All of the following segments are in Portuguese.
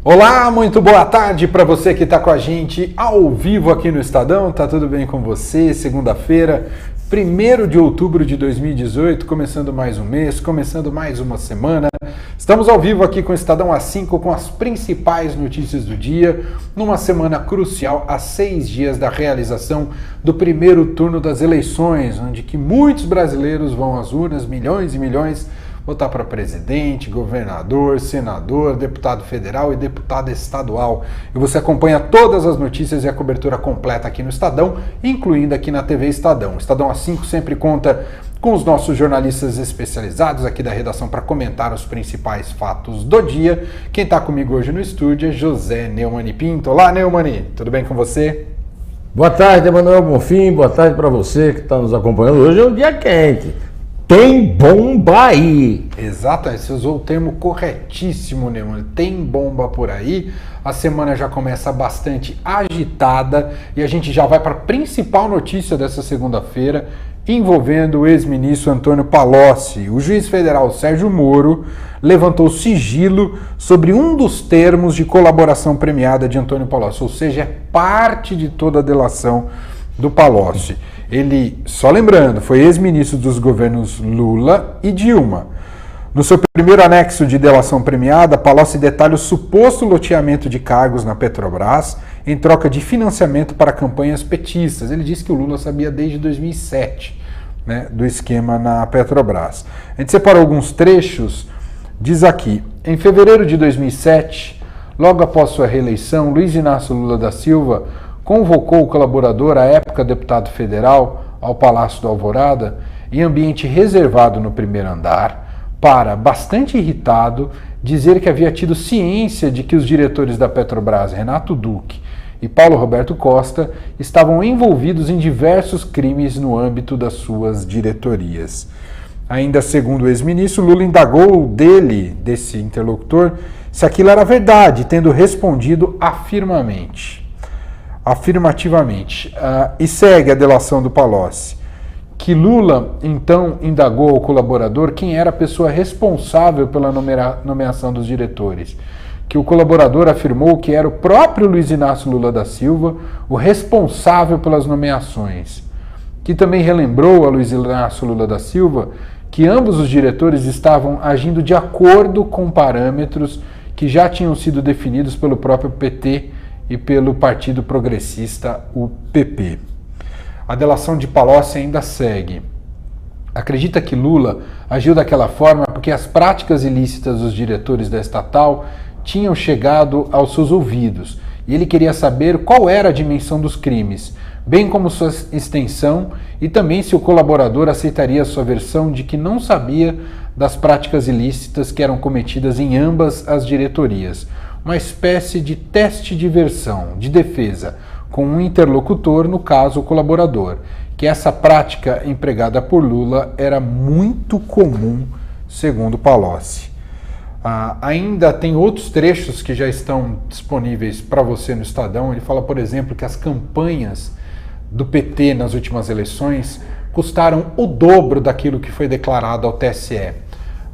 Olá, muito boa tarde para você que está com a gente ao vivo aqui no Estadão. Tá tudo bem com você? Segunda-feira, 1º de outubro de 2018, começando mais um mês, começando mais uma semana. Estamos ao vivo aqui com o Estadão às 5 com as principais notícias do dia, numa semana crucial, a 6 dias da realização do primeiro turno das eleições, onde que muitos brasileiros vão às urnas, milhões e milhões, votar para presidente, governador, senador, deputado federal e deputado estadual. E você acompanha todas as notícias e a cobertura completa aqui no Estadão, incluindo aqui na TV Estadão. Estadão às 5 sempre conta com os nossos jornalistas especializados aqui da redação para comentar os principais fatos do dia. Quem está comigo hoje no estúdio é José Neumann Pinto. Olá, Neumann, tudo bem com você? Boa tarde, Emanuel Bonfim, boa tarde para você que está nos acompanhando. Hoje é um dia quente. Tem bomba aí. Exato, você usou o termo corretíssimo, Neumann. Tem bomba por aí. A semana já começa bastante agitada e a gente já vai para a principal notícia dessa segunda-feira, envolvendo o ex-ministro Antônio Palocci. O juiz federal Sérgio Moro levantou sigilo sobre um dos termos de colaboração premiada de Antônio Palocci, ou seja, é parte de toda a delação do Palocci. Ele, só lembrando, foi ex-ministro dos governos Lula e Dilma. No seu primeiro anexo de delação premiada, Palocci detalha o suposto loteamento de cargos na Petrobras em troca de financiamento para campanhas petistas. Ele disse que o Lula sabia desde 2007, do esquema na Petrobras. A gente separou alguns trechos, diz aqui: em fevereiro de 2007, logo após sua reeleição, Luiz Inácio Lula da Silva convocou o colaborador, à época deputado federal, ao Palácio do Alvorada, em ambiente reservado no primeiro andar, para, bastante irritado, dizer que havia tido ciência de que os diretores da Petrobras, Renato Duque e Paulo Roberto Costa, estavam envolvidos em diversos crimes no âmbito das suas diretorias. Ainda segundo o ex-ministro, Lula indagou desse interlocutor, se aquilo era verdade, tendo respondido afirmativamente. E segue a delação do Palocci, que Lula então indagou ao colaborador quem era a pessoa responsável pela nomeação dos diretores, que o colaborador afirmou que era o próprio Luiz Inácio Lula da Silva o responsável pelas nomeações, que também relembrou a Luiz Inácio Lula da Silva que ambos os diretores estavam agindo de acordo com parâmetros que já tinham sido definidos pelo próprio PT e pelo Partido Progressista, o PP. A delação de Palocci ainda segue. Acredita que Lula agiu daquela forma porque as práticas ilícitas dos diretores da estatal tinham chegado aos seus ouvidos e ele queria saber qual era a dimensão dos crimes, bem como sua extensão e também se o colaborador aceitaria a sua versão de que não sabia das práticas ilícitas que eram cometidas em ambas as diretorias. Uma espécie de teste de versão, de defesa, com um interlocutor, no caso o colaborador, que essa prática empregada por Lula era muito comum, segundo Palocci. Ainda tem outros trechos que já estão disponíveis para você no Estadão. Ele fala, por exemplo, que as campanhas do PT nas últimas eleições custaram o dobro daquilo que foi declarado ao TSE.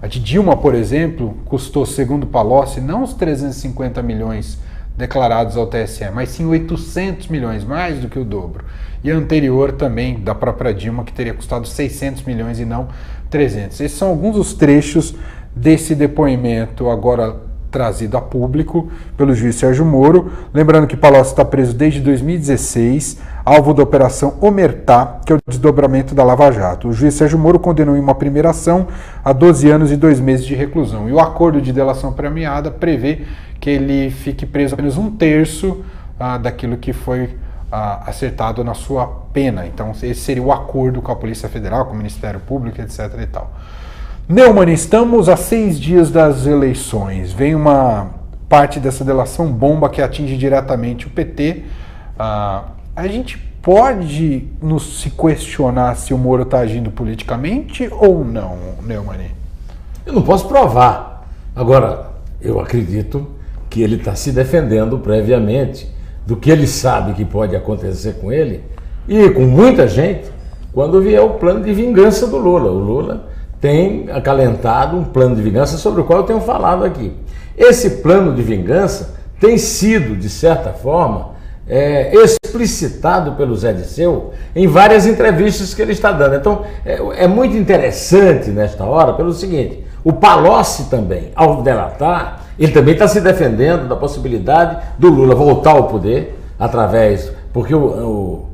A de Dilma, por exemplo, custou, segundo Palocci, não os 350 milhões declarados ao TSE, mas sim 800 milhões, mais do que o dobro. E a anterior também, da própria Dilma, que teria custado 600 milhões e não 300. Esses são alguns dos trechos desse depoimento agora trazido a público pelo juiz Sérgio Moro. Lembrando que Palocci está preso desde 2016, alvo da Operação Omertá, que é o desdobramento da Lava Jato. O juiz Sérgio Moro condenou em uma primeira ação a 12 anos e 2 meses de reclusão. E o acordo de delação premiada prevê que ele fique preso apenas 1/3 daquilo que foi acertado na sua pena. Então esse seria o acordo com a Polícia Federal, com o Ministério Público, etc. e tal. Neumann, estamos a 6 dias das eleições. Vem uma parte dessa delação bomba que atinge diretamente o PT. A gente pode se questionar se o Moro está agindo politicamente ou não, Neumann? Eu não posso provar. Agora, eu acredito que ele está se defendendo previamente do que ele sabe que pode acontecer com ele e com muita gente quando vier o plano de vingança do Lula. O Lula tem acalentado um plano de vingança sobre o qual eu tenho falado aqui. Esse plano de vingança tem sido, de certa forma, explicitado pelo Zé Disseu em várias entrevistas que ele está dando. Então, é muito interessante nesta hora pelo seguinte: o Palocci também, ao delatar, ele também está se defendendo da possibilidade do Lula voltar ao poder através... Porque o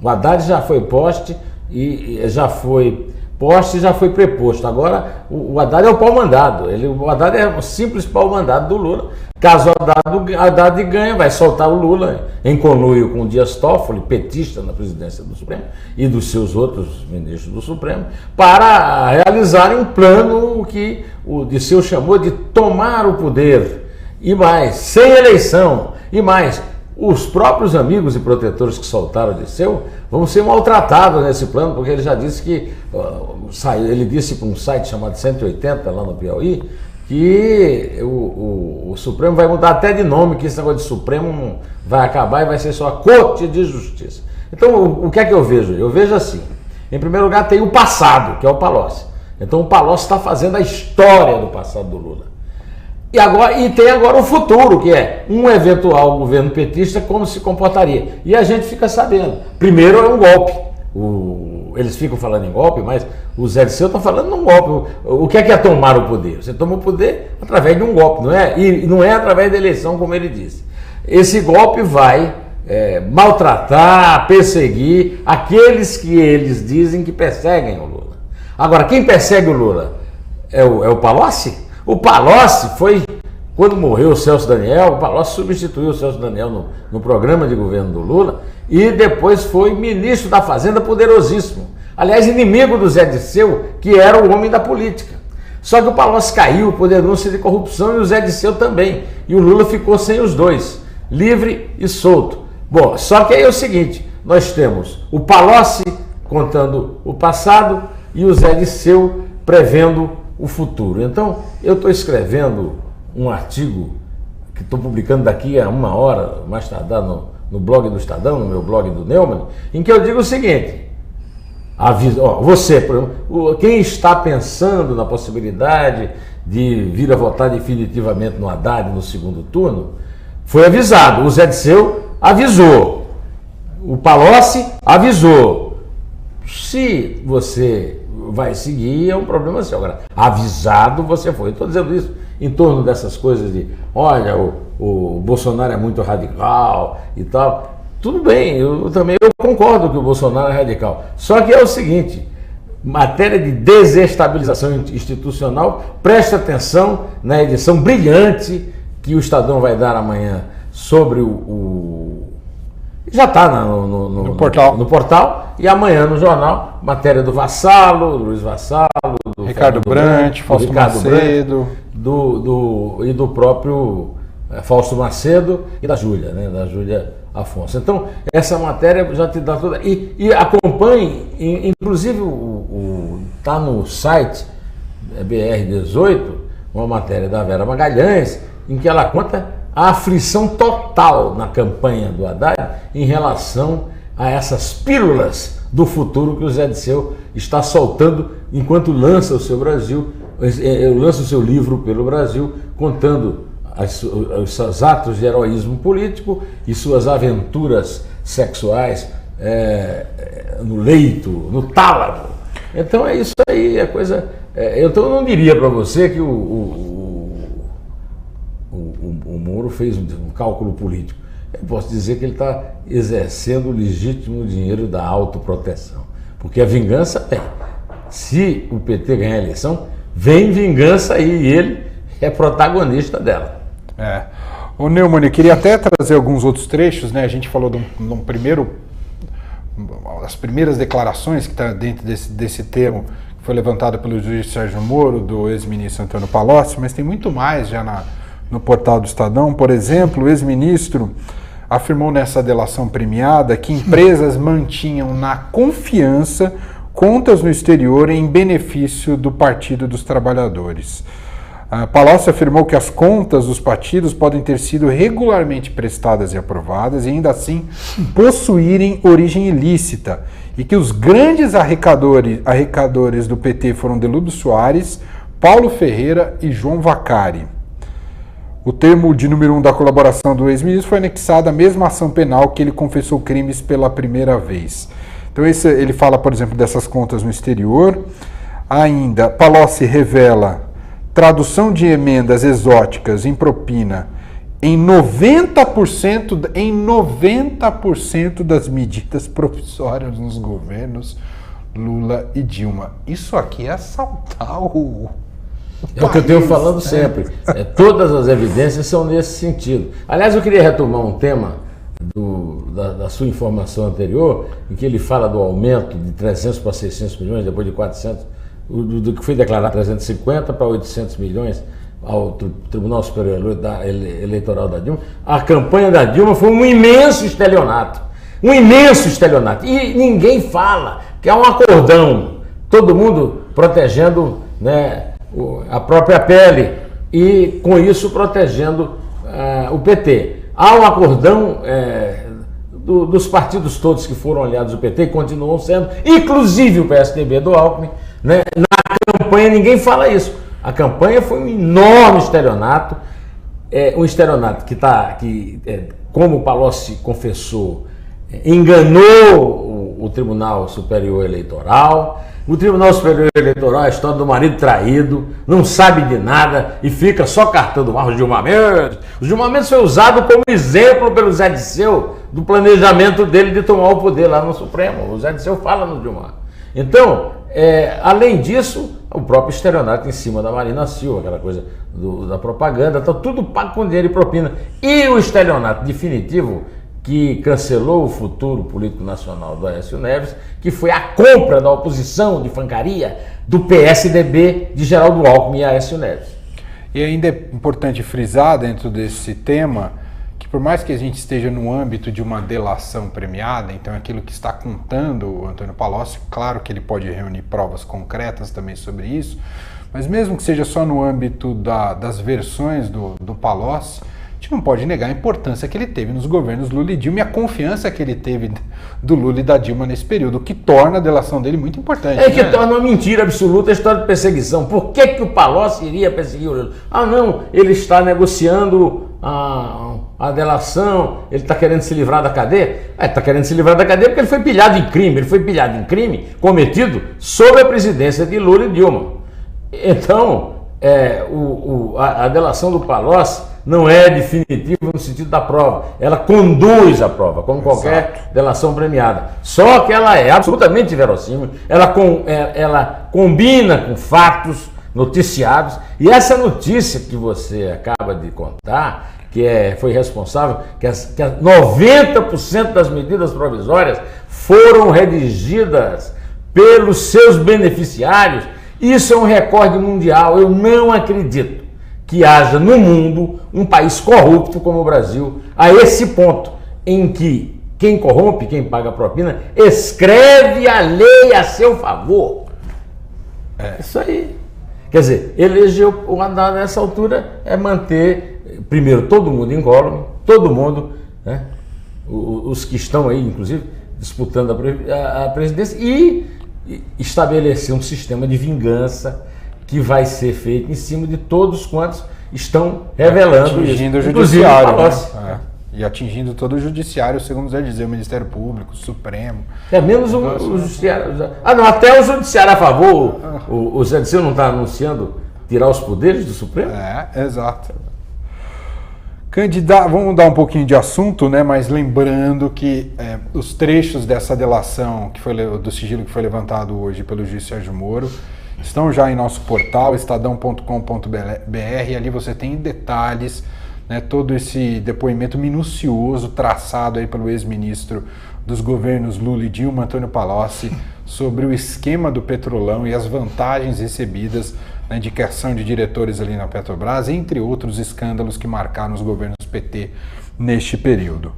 Haddad já foi poste e já foi preposto. Agora, o Haddad é o pau-mandado. O Haddad é um simples pau-mandado do Lula. Caso o Haddad ganha, vai soltar o Lula em conluio com o Dias Toffoli, petista na presidência do Supremo, e dos seus outros ministros do Supremo, para realizarem um plano que o Disseu chamou de tomar o poder. E mais, sem eleição. E mais, os próprios amigos e protetores que soltaram o Disseu vão ser maltratados nesse plano, porque ele já disse que, ele disse para um site chamado 180, lá no Piauí, que o Supremo vai mudar até de nome, que esse negócio de Supremo vai acabar e vai ser só a Corte de Justiça. Então, o que é que eu vejo? Eu vejo assim: em primeiro lugar, tem o passado, que é o Palocci. Então, o Palocci está fazendo a história do passado do Lula. E tem agora o futuro, que é um eventual governo petista, como se comportaria. E a gente fica sabendo. Primeiro é um golpe. Eles ficam falando em golpe, mas o Zé Disseu está falando num golpe. O que é tomar o poder? Você toma o poder através de um golpe, não é? E não é através da eleição, como ele disse. Esse golpe vai maltratar, perseguir aqueles que eles dizem que perseguem o Lula. Agora, quem persegue o Lula é o Palocci? O Palocci foi, quando morreu o Celso Daniel, o Palocci substituiu o Celso Daniel no programa de governo do Lula e depois foi ministro da Fazenda poderosíssimo. Aliás, inimigo do Zé Disseu, que era o homem da política. Só que o Palocci caiu por denúncia de corrupção e o Zé Disseu também. E o Lula ficou sem os dois, livre e solto. Bom, só que aí é o seguinte: nós temos o Palocci contando o passado e o Zé Disseu prevendo o futuro. Então, eu estou escrevendo um artigo que estou publicando daqui a 1 hora, mais tardar, no blog do Estadão, no meu blog do Neumann, em que eu digo o seguinte: você, por exemplo, quem está pensando na possibilidade de vir a votar definitivamente no Haddad no segundo turno, foi avisado. O Zé Disseu avisou, o Palocci avisou. Se você vai seguir, é um problema seu. Agora, avisado você foi. Estou dizendo isso em torno dessas coisas de, olha, o Bolsonaro é muito radical e tal. Tudo bem, eu concordo que o Bolsonaro é radical. Só que é o seguinte: matéria de desestabilização institucional, preste atenção na edição brilhante que o Estadão vai dar amanhã sobre já está no portal, e amanhã no jornal, matéria do Vassalo, do Luiz Vassalo, do Ricardo Brant, Fausto Macedo, e do próprio Fausto Macedo e da Júlia, né, da Júlia Afonso. Então, essa matéria já te dá toda... E acompanhe, inclusive está no site BR18, uma matéria da Vera Magalhães, em que ela conta a aflição total na campanha do Haddad em relação a essas pílulas do futuro que o Zé Disseu está soltando enquanto lança o seu livro pelo Brasil, contando os seus atos de heroísmo político e suas aventuras sexuais no leito, no tálamo. Então é isso aí, a coisa... eu não diria para você que o Moro fez um cálculo político. Eu posso dizer que ele está exercendo o legítimo dinheiro da autoproteção. Porque a vingança vem. Se o PT ganhar a eleição, vem vingança aí, e ele é protagonista dela. Ô Neumann, eu queria até trazer alguns outros trechos, né? A gente falou as primeiras declarações que está dentro desse termo, que foi levantado pelo juiz Sérgio Moro, do ex-ministro Antônio Palocci, mas tem muito mais já no portal do Estadão. Por exemplo, o ex-ministro afirmou nessa delação premiada que empresas mantinham na confiança contas no exterior em benefício do Partido dos Trabalhadores. Palocci afirmou que as contas dos partidos podem ter sido regularmente prestadas e aprovadas e ainda assim possuírem origem ilícita, e que os grandes arrecadores do PT foram Delúbio Soares, Paulo Ferreira e João Vacari. O termo de número 1 da colaboração do ex-ministro foi anexado à mesma ação penal que ele confessou crimes pela primeira vez. Então ele fala, por exemplo, dessas contas no exterior. Ainda, Palocci revela tradução de emendas exóticas em propina em 90% das medidas provisórias nos governos Lula e Dilma. Isso aqui é assaltar o É o que eu tenho falando sempre. Todas as evidências são nesse sentido. Aliás, eu queria retomar um tema da sua informação anterior, em que ele fala do aumento de 300 para 600 milhões, depois de 400, do que foi declarado 350 para 800 milhões ao Tribunal Superior Eleitoral da Dilma. A campanha da Dilma foi um imenso estelionato. Um imenso estelionato. E ninguém fala que é um acordão. Todo mundo protegendo, né, a própria pele e, com isso, protegendo o PT. Há um acordão dos partidos todos que foram aliados do PT e continuam sendo, inclusive o PSDB do Alckmin, né? Na campanha ninguém fala isso. A campanha foi um enorme estelionato, um estelionato que como o Palocci confessou, enganou o Tribunal Superior Eleitoral. O Tribunal Superior Eleitoral é a história do marido traído, não sabe de nada e fica só cartando mal os Gilmar Mendes. O Gilmar Mendes foi usado como exemplo pelo Zé Disseu do planejamento dele de tomar o poder lá no Supremo. O Zé Disseu fala no Gilmar. Então, além disso, o próprio estelionato em cima da Marina Silva, aquela coisa da propaganda, então, tudo pago com dinheiro e propina. E o estelionato definitivo que cancelou o futuro político nacional do Aécio Neves, que foi a compra da oposição de Fancaria do PSDB de Geraldo Alckmin e Aécio Neves. E ainda é importante frisar dentro desse tema que, por mais que a gente esteja no âmbito de uma delação premiada, então aquilo que está contando o Antônio Palocci, claro que ele pode reunir provas concretas também sobre isso, mas mesmo que seja só no âmbito das versões do Palocci, a gente não pode negar a importância que ele teve nos governos Lula e Dilma e a confiança que ele teve do Lula e da Dilma nesse período, o que torna a delação dele muito importante. Que torna uma mentira absoluta a história de perseguição. Por que o Palocci iria perseguir o Lula? Não, ele está negociando a delação, ele está querendo se livrar da cadeia? Está querendo se livrar da cadeia porque ele foi pilhado em crime. Ele foi pilhado em crime cometido sob a presidência de Lula e Dilma. Então, a delação do Palocci não é definitiva no sentido da prova. Ela conduz a prova, como qualquer delação premiada. Só que ela é absolutamente verossímil, ela combina com fatos noticiados. E essa notícia que você acaba de contar, que foi responsável, que 90% das medidas provisórias foram redigidas pelos seus beneficiários, isso é um recorde mundial. Eu não acredito que haja no mundo um país corrupto como o Brasil, a esse ponto em que quem corrompe, quem paga propina, escreve a lei a seu favor. Isso aí. Quer dizer, eleger o Haddad nessa altura é manter, primeiro, todo mundo incólume, todo mundo, né, os que estão aí, inclusive, disputando a presidência, e estabelecer um sistema de vingança que vai ser feito em cima de todos quantos estão revelando atingindo isso. O judiciário, né? E atingindo todo o judiciário, segundo Zé dizer, o Ministério Público, o Supremo. Menos o judiciário. Não, até o judiciário a favor. O Zé Disseu não está anunciando tirar os poderes do Supremo? Exato. Vamos mudar um pouquinho de assunto, né? Mas lembrando que os trechos dessa delação do sigilo que foi levantado hoje pelo juiz Sérgio Moro estão já em nosso portal, estadão.com.br, e ali você tem em detalhes, né, todo esse depoimento minucioso traçado aí pelo ex-ministro dos governos Lula e Dilma, Antônio Palocci, sobre o esquema do Petrolão e as vantagens recebidas na indicação de diretores ali na Petrobras, entre outros escândalos que marcaram os governos PT neste período.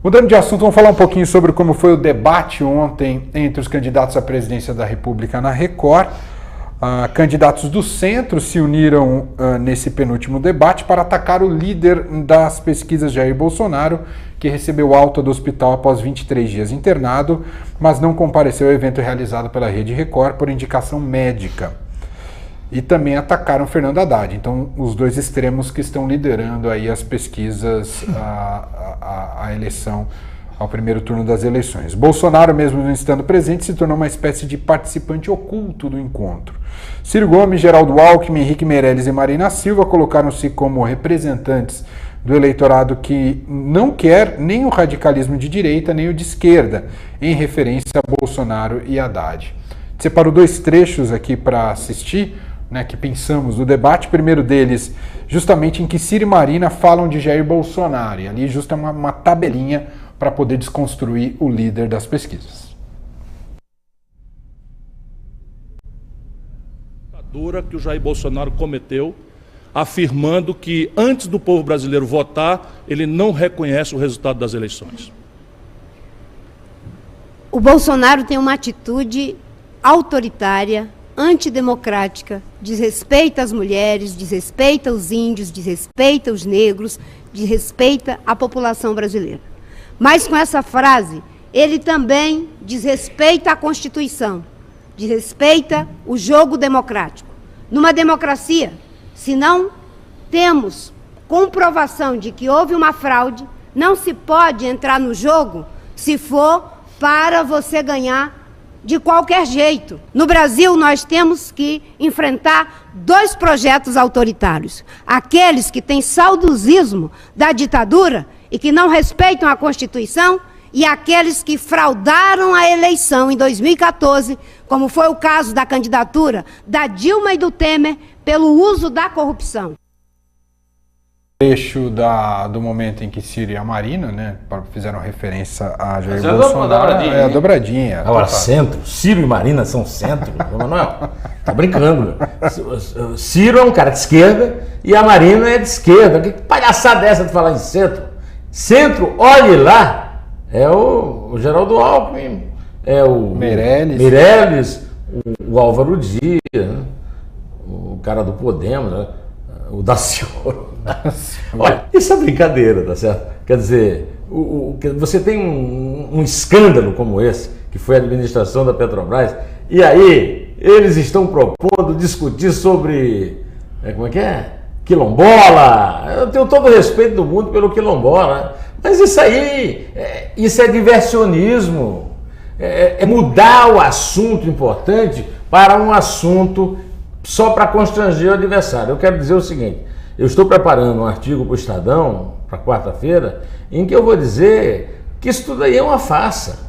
Mudando de assunto, vamos falar um pouquinho sobre como foi o debate ontem entre os candidatos à presidência da República na Record. Candidatos do centro se uniram nesse penúltimo debate para atacar o líder das pesquisas, Jair Bolsonaro, que recebeu alta do hospital após 23 dias internado, mas não compareceu ao evento realizado pela Rede Record por indicação médica. e também atacaram Fernando Haddad. Então, os dois extremos que estão liderando aí as pesquisas à eleição, ao primeiro turno das eleições. Bolsonaro, mesmo não estando presente, se tornou uma espécie de participante oculto do encontro. Ciro Gomes, Geraldo Alckmin, Henrique Meirelles e Marina Silva colocaram-se como representantes do eleitorado que não quer nem o radicalismo de direita, nem o de esquerda, em referência a Bolsonaro e Haddad. Separou dois trechos aqui para assistir, né, que pensamos do debate. O primeiro deles, justamente em que Ciro e Marina falam de Jair Bolsonaro, e ali justa uma tabelinha para poder desconstruir o líder das pesquisas. Que o Jair Bolsonaro cometeu, afirmando que antes do povo brasileiro votar, ele não reconhece o resultado das eleições. O Bolsonaro tem uma atitude autoritária, antidemocrática, desrespeita as mulheres, desrespeita os índios, desrespeita os negros, desrespeita a população brasileira. Mas com essa frase, ele também desrespeita a Constituição, desrespeita o jogo democrático. Numa democracia, se não temos comprovação de que houve uma fraude, não se pode entrar no jogo se for para você ganhar de qualquer jeito. No Brasil, nós temos que enfrentar dois projetos autoritários. Aqueles que têm saudosismo da ditadura e que não respeitam a Constituição, e aqueles que fraudaram a eleição em 2014, como foi o caso da candidatura da Dilma e do Temer, pelo uso da corrupção. Trecho do momento em que Ciro e a Marina, né, fizeram referência a Jair Bolsonaro. É a dobradinha. Agora, centro. Ciro e Marina são centro. Manuel, tá brincando. Ciro é um cara de esquerda e a Marina é de esquerda. Que palhaçada é essa de falar em centro? Centro, olhe lá, é o Geraldo Alckmin, é o Meirelles, o Álvaro Dias, né? O cara do Podemos, né? O Daciolo. Olha, isso é brincadeira, tá certo? Quer dizer, você tem um escândalo como esse, que foi a administração da Petrobras, e aí eles estão propondo discutir sobre, como é que é? Quilombola. Eu tenho todo o respeito do mundo pelo quilombola, né? Mas isso aí, isso é diversionismo, é mudar o assunto importante para um assunto só para constranger o adversário. Eu quero dizer o seguinte, eu estou preparando um artigo para o Estadão, para quarta-feira, em que eu vou dizer que isso tudo aí é uma farsa.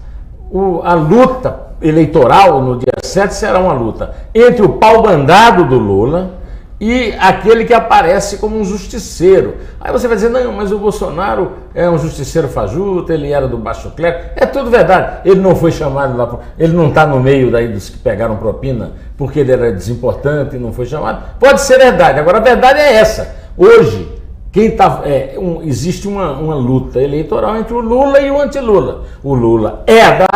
A luta eleitoral no dia 7 será uma luta entre o pau-bandado do Lula e aquele que aparece como um justiceiro. Aí você vai dizer, não, mas o Bolsonaro é um justiceiro fajuto, ele era do baixo clero. É tudo verdade. Ele não foi chamado lá, ele não está no meio daí dos que pegaram propina porque ele era desimportante e não foi chamado. Pode ser verdade. Agora, a verdade é essa. Hoje, existe uma luta eleitoral entre o Lula e o anti-Lula. O Lula é Haddad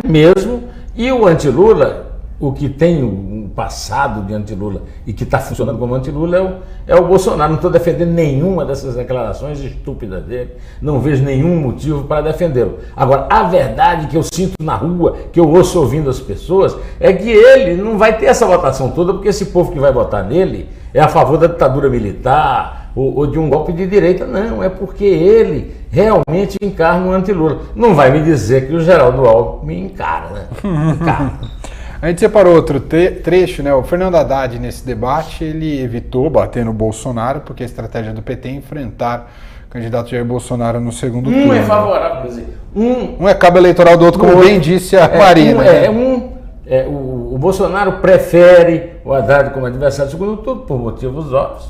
mesmo e o anti-Lula, o que tem um passado de anti-Lula e que está funcionando como anti-Lula é o Bolsonaro. Não estou defendendo nenhuma dessas declarações estúpidas dele, não vejo nenhum motivo para defendê-lo. Agora, a verdade que eu sinto na rua, que eu ouço ouvindo as pessoas, é que ele não vai ter essa votação toda, porque esse povo que vai votar nele é a favor da ditadura militar ou de um golpe de direita. Não, é porque ele realmente encarna o anti-Lula. Não vai me dizer que o Geraldo Alckmin encara, né? Encarna. A gente separou outro trecho, né? O Fernando Haddad, nesse debate, ele evitou bater no Bolsonaro, porque a estratégia do PT é enfrentar o candidato Jair Bolsonaro no segundo turno. Um é favorável, quer dizer, um é cabo eleitoral do outro, como bem disse a Marina. O Bolsonaro prefere o Haddad como adversário do segundo turno, por motivos óbvios,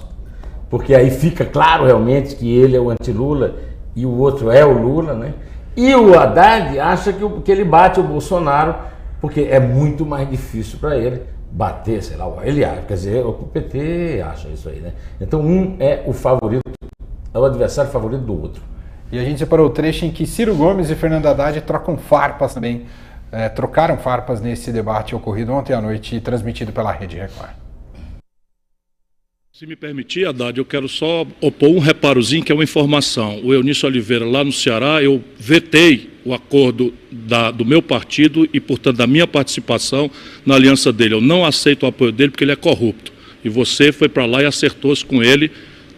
porque aí fica claro realmente que ele é o anti-Lula e o outro é o Lula, né? E o Haddad acha que ele bate o Bolsonaro, porque é muito mais difícil para ele bater, sei lá, ele acha, quer dizer, o PT acha isso aí, né? Então um é o favorito, é o adversário favorito do outro. E a gente separou o trecho em que Ciro Gomes e Fernando Haddad trocam farpas também, trocaram farpas nesse debate ocorrido ontem à noite e transmitido pela Rede Record. Se me permitir, Haddad, eu quero só opor um reparozinho, que é uma informação. O Eunício Oliveira, lá no Ceará, eu vetei o acordo do meu partido e, portanto, da minha participação na aliança dele. Eu não aceito o apoio dele porque ele é corrupto. E você foi para lá e acertou-se com ele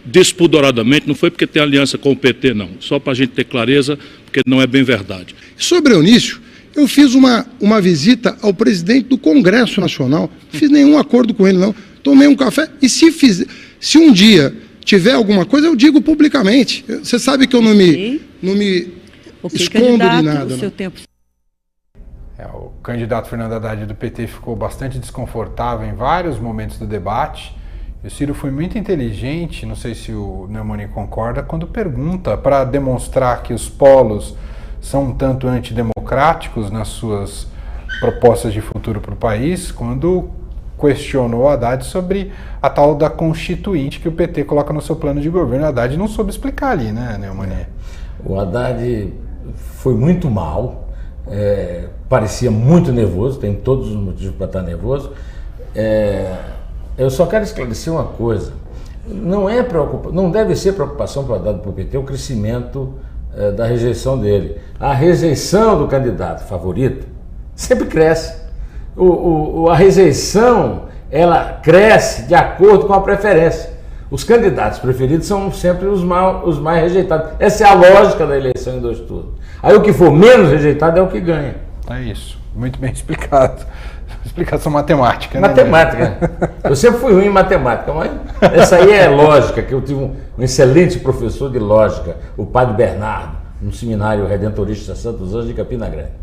despudoradamente, não foi porque tem aliança com o PT, não. Só para a gente ter clareza, porque não é bem verdade. Sobre Eunício, eu fiz uma visita ao presidente do Congresso Nacional, não fiz nenhum acordo com ele, não. Tomei um café e se um dia tiver alguma coisa, eu digo publicamente. Você sabe que eu não me escondo de nada. O candidato Fernando Haddad do PT ficou bastante desconfortável em vários momentos do debate. E o Ciro foi muito inteligente, não sei se o Neumann concorda, quando pergunta para demonstrar que os polos são um tanto antidemocráticos nas suas propostas de futuro para o país, quando questionou Haddad sobre a tal da constituinte que o PT coloca no seu plano de governo. Haddad não soube explicar ali, né, Neumann? O Haddad foi muito mal, parecia muito nervoso, tem todos os motivos para estar nervoso. Eu só quero esclarecer uma coisa, não deve ser preocupação para o Haddad e para o PT o crescimento da rejeição dele. A rejeição do candidato favorito sempre cresce. A rejeição, ela cresce de acordo com a preferência. Os candidatos preferidos são sempre os mais rejeitados. Essa é a lógica da eleição em 2 turnos. Aí o que for menos rejeitado é o que ganha. É isso, muito bem explicado. Explicação matemática, né? Matemática. Eu sempre fui ruim em matemática, mas essa aí é lógica, que eu tive um excelente professor de lógica, o padre Bernardo, no seminário Redentorista Santos Anjos de Campina Grande.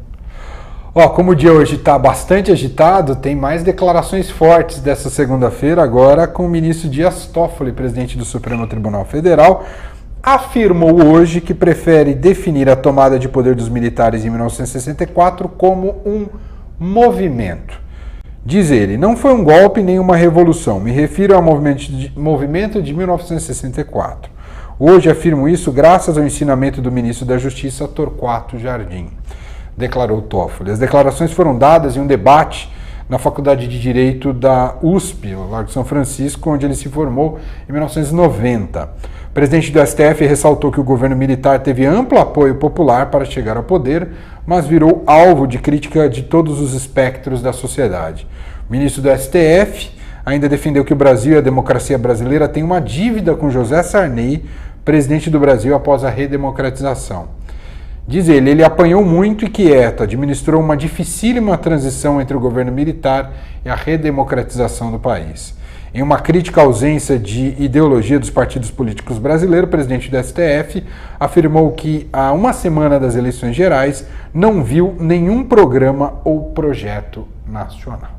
Como o dia hoje está bastante agitado, tem mais declarações fortes dessa segunda-feira, agora com o ministro Dias Toffoli, presidente do Supremo Tribunal Federal, afirmou hoje que prefere definir a tomada de poder dos militares em 1964 como um movimento. Diz ele, não foi um golpe nem uma revolução, me refiro ao movimento de 1964. Hoje afirmo isso graças ao ensinamento do ministro da Justiça, Torquato Jardim, declarou Toffoli. As declarações foram dadas em um debate na Faculdade de Direito da USP, o Largo de São Francisco, onde ele se formou em 1990. O presidente do STF ressaltou que o governo militar teve amplo apoio popular para chegar ao poder, mas virou alvo de crítica de todos os espectros da sociedade. O ministro do STF ainda defendeu que o Brasil e a democracia brasileira têm uma dívida com José Sarney, presidente do Brasil após a redemocratização. Diz ele apanhou muito e quieto, administrou uma dificílima transição entre o governo militar e a redemocratização do país. Em uma crítica à ausência de ideologia dos partidos políticos brasileiros, o presidente do STF afirmou que, há uma semana das eleições gerais, não viu nenhum programa ou projeto nacional.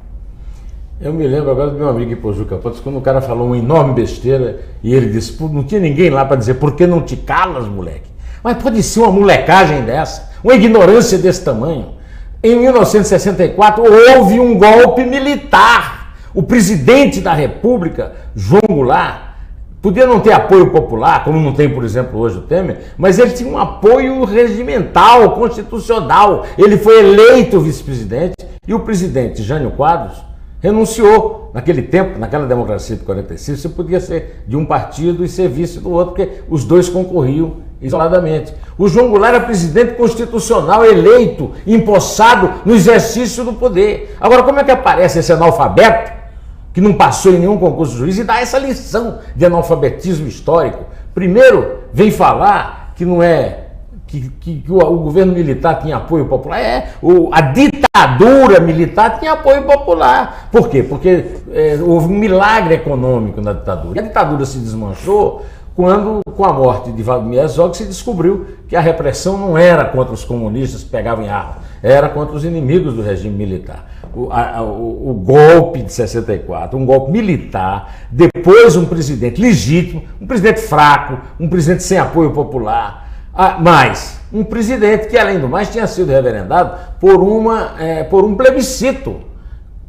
Eu me lembro agora do meu amigo Ipojuca Pontes, quando o cara falou uma enorme besteira e ele disse, não tinha ninguém lá para dizer, por que não te calas, moleque? Mas pode ser uma molecagem dessa, uma ignorância desse tamanho. Em 1964 houve um golpe militar. O presidente da República, João Goulart, podia não ter apoio popular, como não tem, por exemplo, hoje o Temer, mas ele tinha um apoio regimental, constitucional. Ele foi eleito vice-presidente e o presidente Jânio Quadros renunciou. Naquele tempo, naquela democracia de 45, você podia ser de um partido e ser vice do outro, porque os dois concorriam isoladamente. O João Goulart era presidente constitucional eleito, empossado no exercício do poder. Agora, como é que aparece esse analfabeto, que não passou em nenhum concurso de juiz, e dá essa lição de analfabetismo histórico? Primeiro, vem falar que não é que o governo militar tinha apoio popular. A ditadura militar tinha apoio popular. Por quê? Porque houve um milagre econômico na ditadura. E a ditadura se desmanchou quando, com a morte de Vladimir Herzog, se descobriu que a repressão não era contra os comunistas que pegavam em arma, era contra os inimigos do regime militar. O golpe de 64, um golpe militar, depois um presidente legítimo, um presidente fraco, um presidente sem apoio popular, mas um presidente que, além do mais, tinha sido referendado por um plebiscito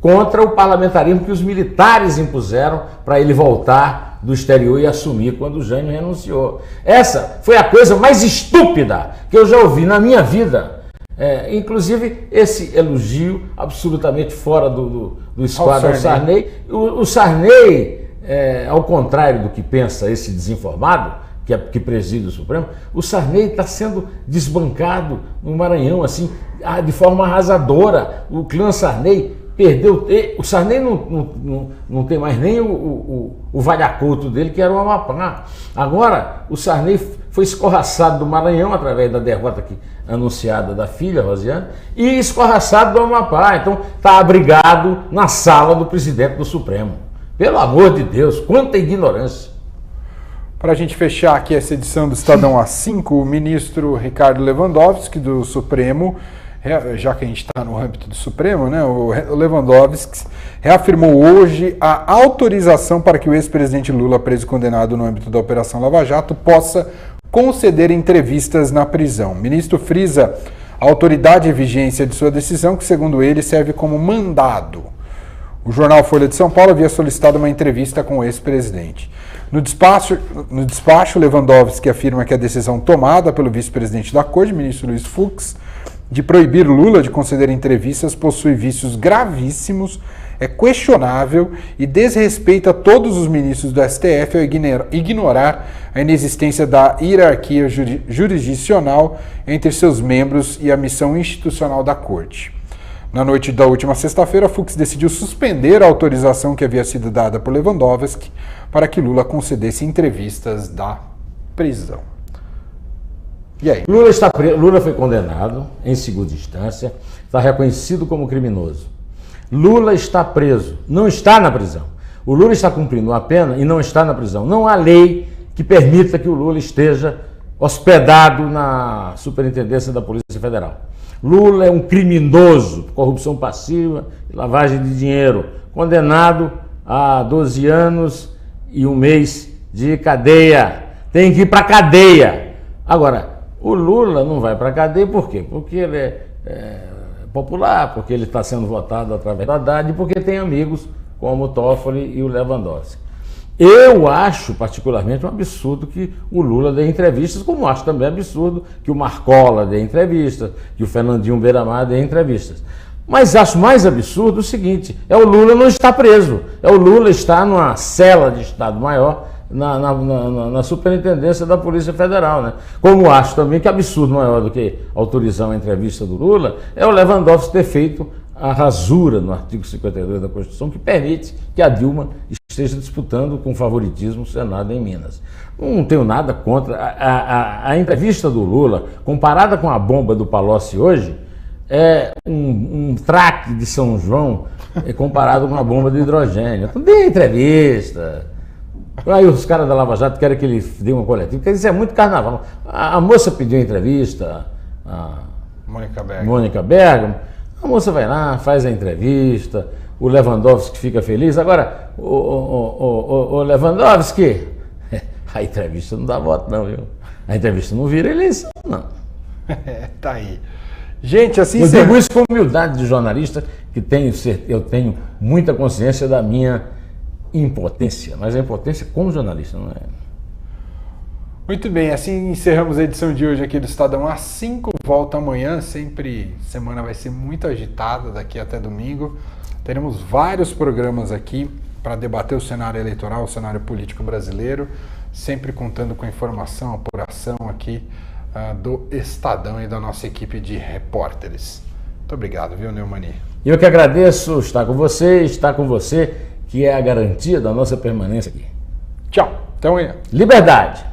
contra o parlamentarismo que os militares impuseram para ele voltar do exterior e assumir quando o Jânio renunciou. Essa foi a coisa mais estúpida que eu já ouvi na minha vida. Inclusive esse elogio absolutamente fora do esquadro ao Sarney. O Sarney, ao contrário do que pensa esse desinformado, que preside o Supremo, o Sarney está sendo desbancado no Maranhão, assim, de forma arrasadora. O clã Sarney perdeu. O Sarney não tem mais nem o valhacoto dele, que era o Amapá. Agora, o Sarney foi escorraçado do Maranhão através da derrota anunciada da filha, Rosiane, e escorraçado do Amapá. Então, está abrigado na sala do presidente do Supremo. Pelo amor de Deus, quanta ignorância. Para a gente fechar aqui essa edição do Estadão A5, o ministro Ricardo Lewandowski, do Supremo, já que a gente está no âmbito do Supremo, né, o Lewandowski reafirmou hoje a autorização para que o ex-presidente Lula, preso e condenado no âmbito da Operação Lava Jato, possa conceder entrevistas na prisão. O ministro frisa a autoridade e vigência de sua decisão, que, segundo ele, serve como mandado. O jornal Folha de São Paulo havia solicitado uma entrevista com o ex-presidente. No despacho, Lewandowski afirma que a decisão tomada pelo vice-presidente da Corte, ministro Luiz Fux, de proibir Lula de conceder entrevistas possui vícios gravíssimos, é questionável e desrespeita todos os ministros do STF ao ignorar a inexistência da hierarquia jurisdicional entre seus membros e a missão institucional da Corte. Na noite da última sexta-feira, Fux decidiu suspender a autorização que havia sido dada por Lewandowski para que Lula concedesse entrevistas da prisão. E aí? Lula foi condenado em segunda instância, está reconhecido como criminoso. Lula está preso, não está na prisão. O Lula está cumprindo uma pena e não está na prisão. Não há lei que permita que o Lula esteja hospedado na Superintendência da Polícia Federal. Lula é um criminoso, corrupção passiva e lavagem de dinheiro, condenado a 12 anos e 1 mês de cadeia. Tem que ir para a cadeia. Agora, o Lula não vai para a cadeia por quê? Porque ele é popular, porque ele está sendo votado através do Haddad e porque tem amigos como o Toffoli e o Lewandowski. Eu acho particularmente um absurdo que o Lula dê entrevistas, como acho também absurdo que o Marcola dê entrevistas, que o Fernandinho Beiramar dê entrevistas. Mas acho mais absurdo o seguinte, o Lula não está preso, o Lula está numa cela de Estado-Maior na Superintendência da Polícia Federal, né? Como acho também que absurdo maior do que autorizar uma entrevista do Lula é o Lewandowski ter feito a rasura no artigo 52 da Constituição que permite que a Dilma esteja disputando com favoritismo o Senado em Minas. Não tenho nada contra. A entrevista do Lula, comparada com a bomba do Palocci hoje, é um traque de São João comparado com uma bomba de hidrogênio. Então dê entrevista. Aí os caras da Lava Jato querem que ele dê uma coletiva, porque isso é muito carnaval. A moça pediu entrevista, a Mônica Bergamo. A moça vai lá, faz a entrevista, o Lewandowski fica feliz. Agora, o Lewandowski, a entrevista não dá voto não, viu? A entrevista não vira eleição, não. Tá aí. Gente, assim... Eu digo isso com humildade de jornalista, que eu tenho muita consciência da minha impotência, mas a impotência como jornalista, não é? Muito bem, assim encerramos a edição de hoje aqui do Estadão A5, volta amanhã, semana vai ser muito agitada daqui até domingo, teremos vários programas aqui para debater o cenário eleitoral, o cenário político brasileiro, sempre contando com informação, apuração aqui do Estadão e da nossa equipe de repórteres. Muito obrigado, viu, Neumani? Eu que agradeço estar com você, que é a garantia da nossa permanência aqui. Tchau, até amanhã. Liberdade!